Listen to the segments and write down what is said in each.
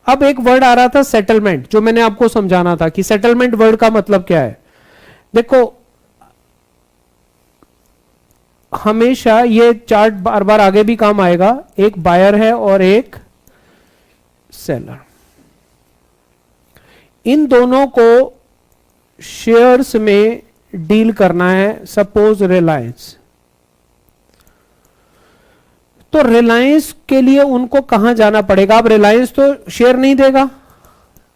अब एक वर्ड आ रहा था सेटलमेंट, जो मैंने आपको समझाना था कि सेटलमेंट वर्ड का मतलब क्या है। देखो हमेशा ये चार्ट बार बार आगे भी काम आएगा, एक बायर है और एक सेलर, इन दोनों को शेयर्स में डील करना है। सपोज रिलायंस, तो रिलायंस के लिए उनको कहां जाना पड़ेगा। अब रिलायंस तो शेयर नहीं देगा,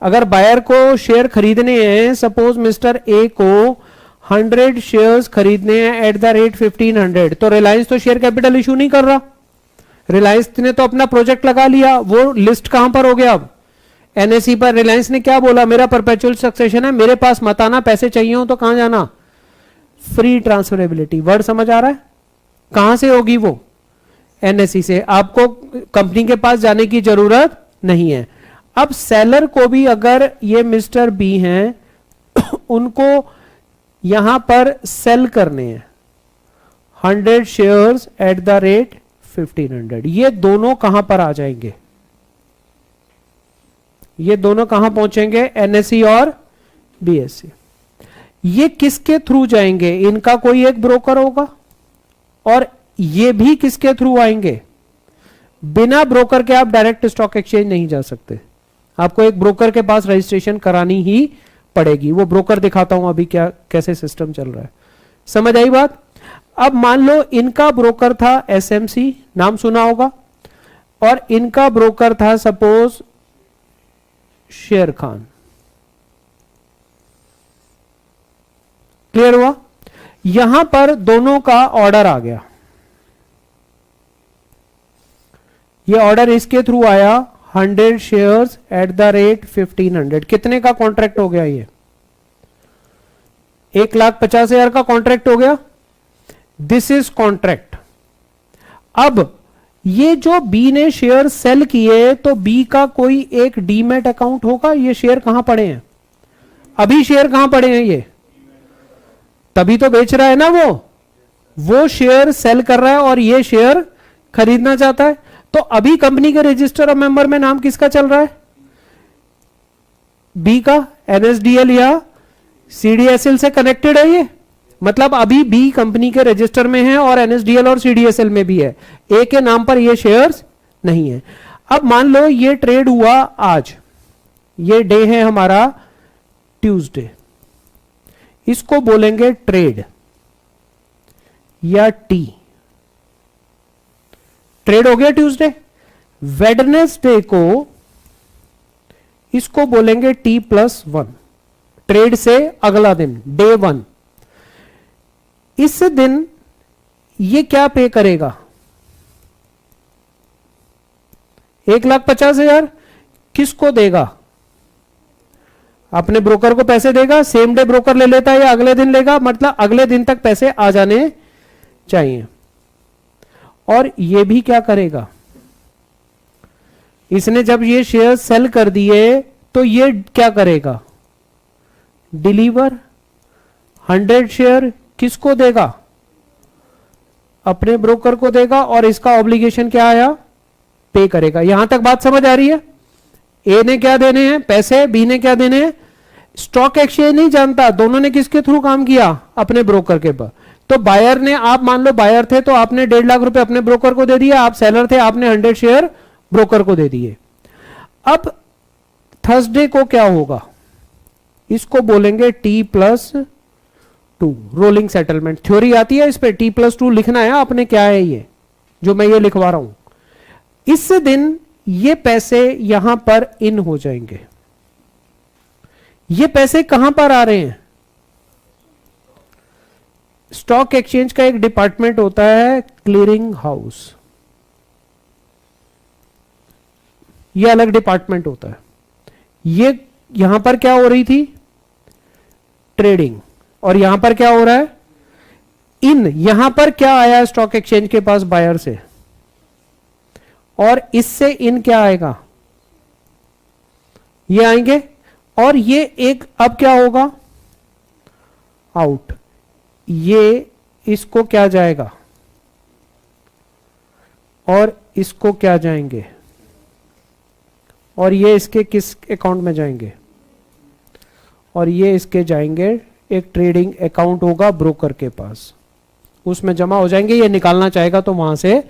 अगर बायर को शेयर खरीदने हैं, सपोज मिस्टर ए को 100 शेयर्स खरीदने हैं एट द रेट 1500, तो रिलायंस तो शेयर कैपिटल इशू नहीं कर रहा, रिलायंस ने तो अपना प्रोजेक्ट लगा लिया। वो लिस्ट कहां पर हो गया, अब एनएसई पर। रिलायंस ने क्या बोला, मेरा परपेचुअल सक्सेशन है, मेरे पास मत आना, पैसे चाहिए हो तो कहां जाना, फ्री ट्रांसफरेबिलिटी। वर्ड समझ आ रहा है, कहां से होगी वो, एनएसई से, आपको कंपनी के पास जाने की जरूरत नहीं है। अब सेलर को भी अगर ये मिस्टर बी हैं उनको यहां पर सेल करने हैं 100 शेयर्स एट द रेट 1500, ये दोनों कहां पर आ जाएंगे, ये दोनों कहां पहुंचेंगे, एनएसई और बीएसई। ये किसके थ्रू जाएंगे, इनका कोई एक ब्रोकर होगा, और ये भी किसके थ्रू आएंगे, बिना ब्रोकर के आप डायरेक्ट स्टॉक एक्सचेंज नहीं जा सकते, आपको एक ब्रोकर के पास रजिस्ट्रेशन करानी ही पड़ेगी। वो ब्रोकर दिखाता हूं अभी क्या कैसे सिस्टम चल रहा है, समझ आई बात। अब मान लो इनका ब्रोकर था एसएमसी, नाम सुना होगा, और इनका ब्रोकर था सपोज शेर खान। क्लियर हुआ, यहां पर दोनों का ऑर्डर आ गया, ये ऑर्डर इसके थ्रू आया 100 शेयर्स एट द रेट 1500, कितने का कॉन्ट्रैक्ट हो गया, ये 1,50,000 का कॉन्ट्रैक्ट हो गया, दिस इज कॉन्ट्रैक्ट। अब ये जो बी ने शेयर सेल किए, तो बी का कोई एक डीमैट अकाउंट होगा, ये शेयर कहां पड़े हैं, अभी शेयर कहां पड़े हैं, ये तभी तो बेच रहा है ना, वो शेयर सेल कर रहा है और ये शेयर खरीदना चाहता है। तो अभी कंपनी के रजिस्टर ऑफ मेंबर में नाम किसका चल रहा है, बी का, एनएसडीएल या सीडीएसएल से कनेक्टेड है ये, मतलब अभी बी कंपनी के रजिस्टर में है और एनएसडीएल और सीडीएसएल में भी है, ए के नाम पर ये शेयर्स नहीं है। अब मान लो ये ट्रेड हुआ आज, ये डे है हमारा ट्यूसडे, इसको बोलेंगे ट्रेड या टी, ट्रेड हो गया ट्यूसडे। वेडनेसडे को इसको बोलेंगे T+1, ट्रेड से अगला दिन, डे 1। इस दिन ये क्या पे करेगा, 1,50,000 किसको देगा, अपने ब्रोकर को पैसे देगा, सेम डे ब्रोकर ले लेता है या अगले दिन लेगा, मतलब अगले दिन तक पैसे आ जाने चाहिए। और ये भी क्या करेगा, इसने जब ये शेयर सेल कर दिए तो ये क्या करेगा, डिलीवर 100 शेयर किसको देगा, अपने ब्रोकर को देगा, और इसका ऑब्लिगेशन क्या आया, पे करेगा। यहां तक बात समझ आ रही है, ए ने क्या देने हैं पैसे, बी ने क्या देने हैं, स्टॉक एक्सचेंज नहीं जानता दोनों ने किसके थ्रू काम किया, अपने ब्रोकर के पास। तो बायर ने, आप मान लो बायर थे तो आपने 1.5 लाख रुपए अपने ब्रोकर को दे दिया, आप सेलर थे आपने 100 शेयर ब्रोकर को दे दिए। अब थर्सडे को क्या होगा, इसको बोलेंगे T+2, रोलिंग सेटलमेंट। थ्योरी आती है इस पे, T+2 लिखना है आपने, क्या है ये जो मैं ये लिखवा रहा हूं। इस दिन ये पैसे यहां पर इन हो जाएंगे। ये पैसे कहां पर आ रहे हैं, स्टॉक एक्सचेंज का एक डिपार्टमेंट होता है क्लीयरिंग हाउस, ये अलग डिपार्टमेंट होता है। ये यहां पर क्या हो रही थी, ट्रेडिंग, और यहां पर क्या हो रहा है, इन। यहां पर क्या आया स्टॉक एक्सचेंज के पास बायर से, और इससे इन क्या आएगा, ये आएंगे, और ये एक अब क्या होगा, आउट, ये इसको क्या जाएगा और इसको क्या जाएंगे, और ये इसके किस अकाउंट में जाएंगे, और ये इसके जाएंगे एक ट्रेडिंग अकाउंट होगा ब्रोकर के पास, उसमें जमा हो जाएंगे। ये निकालना चाहेगा तो वहां से।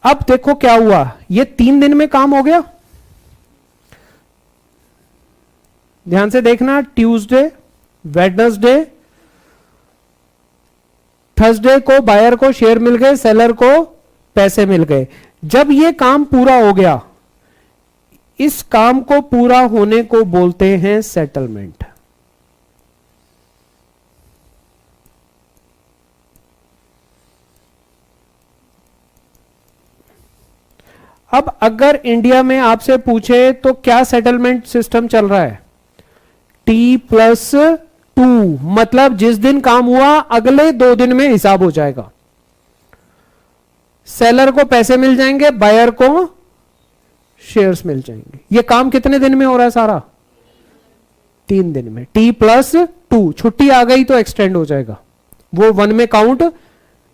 अब देखो क्या हुआ, ये 3 दिन में काम हो गया। ध्यान से देखना, ट्यूसडे, वेडनेसडे, थर्सडे को बायर को शेयर मिल गए, सेलर को पैसे मिल गए। जब ये काम पूरा हो गया, इस काम को पूरा होने को बोलते हैं सेटलमेंट। अब अगर इंडिया में आपसे पूछे तो क्या सेटलमेंट सिस्टम चल रहा है, T+2, मतलब जिस दिन काम हुआ अगले 2 दिन में हिसाब हो जाएगा। सेलर को पैसे मिल जाएंगे, बायर को शेयर्स मिल जाएंगे। ये काम कितने दिन में हो रहा है सारा, 3 दिन में। T+2, छुट्टी आ गई तो एक्सटेंड हो जाएगा, वो 1 में काउंट।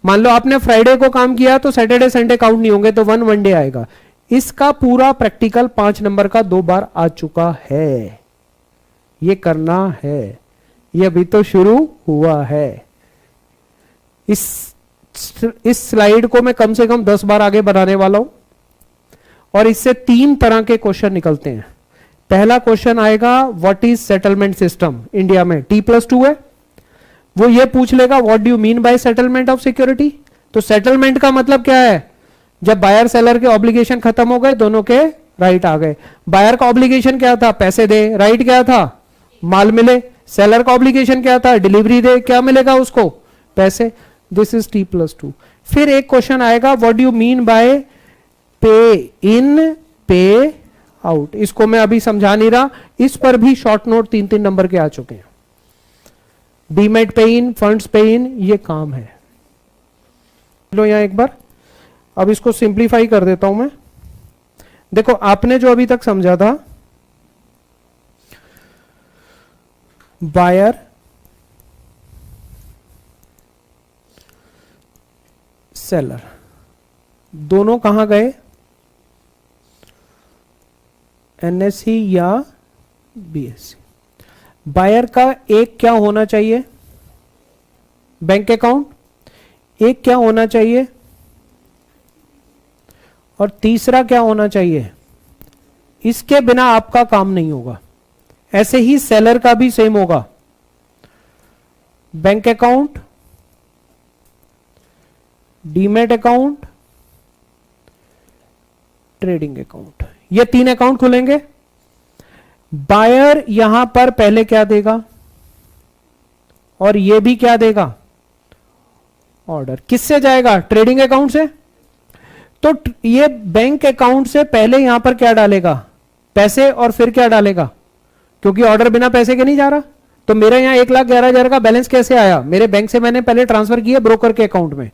मान लो आपने फ्राइडे को काम किया तो सैटरडे संडे काउंट नहीं होंगे, तो 1 डे आएगा। इसका पूरा प्रैक्टिकल 5 नंबर का 2 बार आ चुका है। ये करना है, ये अभी तो शुरू हुआ है। इस स्लाइड को मैं कम से कम 10 बार आगे बढ़ाने वाला हूं, और इससे 3 तरह के क्वेश्चन निकलते हैं। पहला क्वेश्चन आएगा, what is settlement system India में, T+2 है, वो ये पूछ लेगा what do you mean by settlement of security. तो सेटलमेंट का मतलब क्या है, जब बायर सेलर के ऑब्लिगेशन खत्म हो गए, दोनों के राइट आ गए। बायर का ऑब्लिगेशन क्या था, पैसे दे, राइट क्या था, माल मिले। सेलर का ऑब्लिगेशन क्या था, डिलीवरी दे, क्या मिलेगा उसको, पैसे। This is T+2। फिर एक क्वेश्चन आएगा, what do you mean by पे इन पे आउट। इसको मैं अभी समझा नहीं रहा, इस पर भी शॉर्ट नोट 3-3 नंबर के आ चुके हैं। डीमेट पे इन, फंड्स पे इन, ये काम है। लो यहां एक बार, अब इसको सिंप्लीफाई कर देता हूं मैं। देखो आपने जो अभी तक समझा था, बायर सेलर दोनों कहां गए, NSE या BSE। बायर का एक क्या होना चाहिए, बैंक अकाउंट, एक क्या होना चाहिए, और तीसरा क्या होना चाहिए। इसके बिना आपका काम नहीं होगा। ऐसे ही सेलर का भी सेम होगा, bank account, demat account, trading account, ये 3 अकाउंट खुलेंगे। बायर यहां पर पहले क्या देगा, और ये भी क्या देगा, ऑर्डर। किससे जाएगा, ट्रेडिंग अकाउंट से। तो ये बैंक अकाउंट से पहले यहां पर क्या डालेगा, पैसे, और फिर क्या डालेगा, क्योंकि ऑर्डर बिना पैसे के नहीं जा रहा। तो मेरा यहां 1,11,000 का बैलेंस कैसे आया, मेरे बैंक से मैंने पहले ट्रांसफर किया ब्रोकर के अकाउंट में।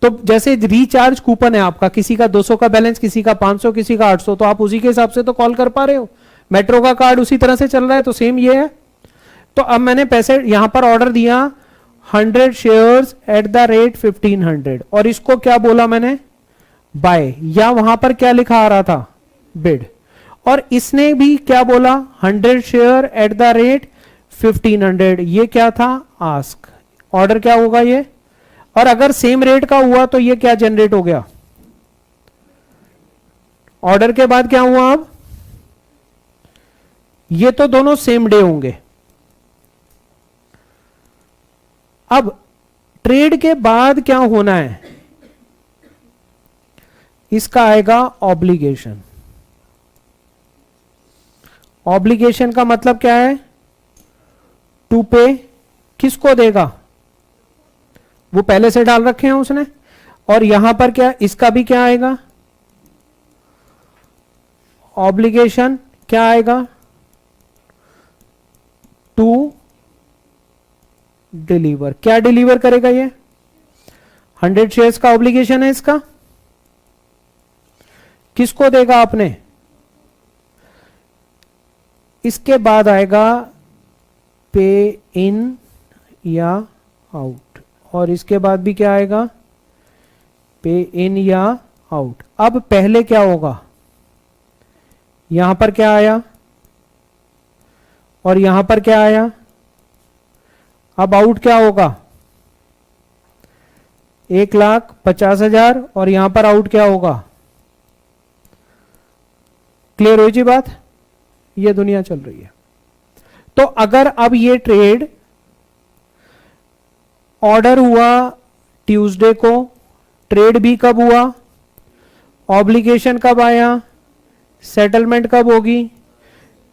तो जैसे रिचार्ज कूपन है आपका, किसी का 200 का बैलेंस, किसी का 500, किसी का 800, तो आप उसी के हिसाब से तो कॉल कर पा रहे हो। मेट्रो का कार्ड उसी तरह से चल रहा है, तो सेम ये है। तो अब मैंने पैसे यहां पर ऑर्डर दिया 100 शेयर्स एट द रेट 1500, और इसको क्या बोला मैंने, बाय, या वहां पर क्या लिखा आ रहा था, बिड। और इसने भी क्या बोला, 100 शेयर एट द रेट 1500, ये क्या था, आस्क। ऑर्डर क्या होगा ये, और अगर सेम रेट का हुआ तो ये क्या जनरेट हो गया, ऑर्डर के बाद क्या हुआ। अब ये तो दोनों सेम डे होंगे। अब ट्रेड के बाद क्या होना है, इसका आएगा ऑब्लिगेशन। ऑब्लिगेशन का मतलब क्या है, टू पे। किसको देगा, वो पहले से डाल रखे हैं उसने। और यहां पर क्या, इसका भी क्या आएगा, ऑब्लिगेशन क्या आएगा, टू डिलीवर। क्या डिलीवर करेगा ये, 100 शेयर्स का ऑब्लिगेशन है इसका। किसको देगा आपने, इसके बाद आएगा पे इन या आउट, और इसके बाद भी क्या आएगा, पे इन या आउट। अब पहले क्या होगा, यहां पर क्या आया और यहां पर क्या आया, अब आउट क्या होगा, 1,50,000 और यहां पर आउट क्या होगा। क्लियर हुई जी बात, ये दुनिया चल रही है। तो अगर अब ये ट्रेड ऑर्डर हुआ ट्यूसडे को, ट्रेड भी कब हुआ, ऑब्लिगेशन कब आया, सेटलमेंट कब होगी,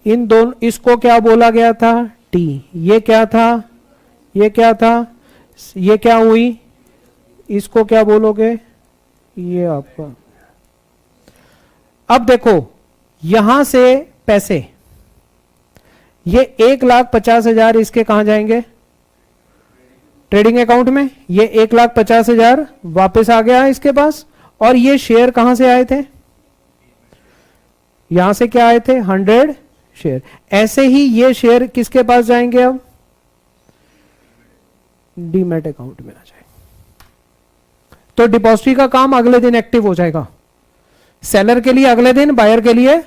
इन दोनों, इसको क्या बोला गया था, टी, ये क्या था, ये क्या था, ये क्या हुई, इसको क्या बोलोगे, ये आपका। अब देखो यहां से पैसे, ये 1,50,000 इसके कहां जाएंगे, ट्रेडिंग अकाउंट में, ये 1,50,000 वापस आ गया इसके पास, और ये शेयर कहां से आए थे, यहां से क्या आए थे, 100 शेयर। ऐसे ही ये शेयर किसके पास जाएंगे, अब डीमैट अकाउंट में आ जाएंगे। तो डिपॉजिटरी का काम अगले दिन एक्टिव हो जाएगा, सेलर के लिए अगले दिन, बायर के लिए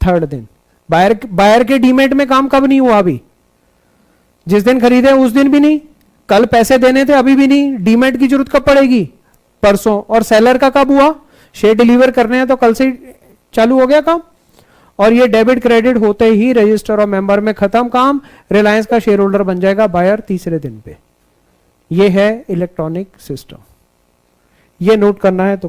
थर्ड दिन। बायर के डीमैट में काम कब नहीं हुआ, अभी जिस दिन खरीदे उस दिन भी नहीं, कल पैसे देने थे अभी भी नहीं, डीमैट की जरूरत कब पड़ेगी, परसों। और सेलर का कब हुआ, शेयर डिलीवर करने हैं तो कल से ही चालू हो गया काम, और ये डेबिट क्रेडिट होते ही रजिस्टर और मेंबर में खत्म काम, रिलायंस का शेयर होल्डर बन जाएगा बायर तीसरे दिन पे। ये है इलेक्ट्रॉनिक सिस्टम, ये नोट करना है तो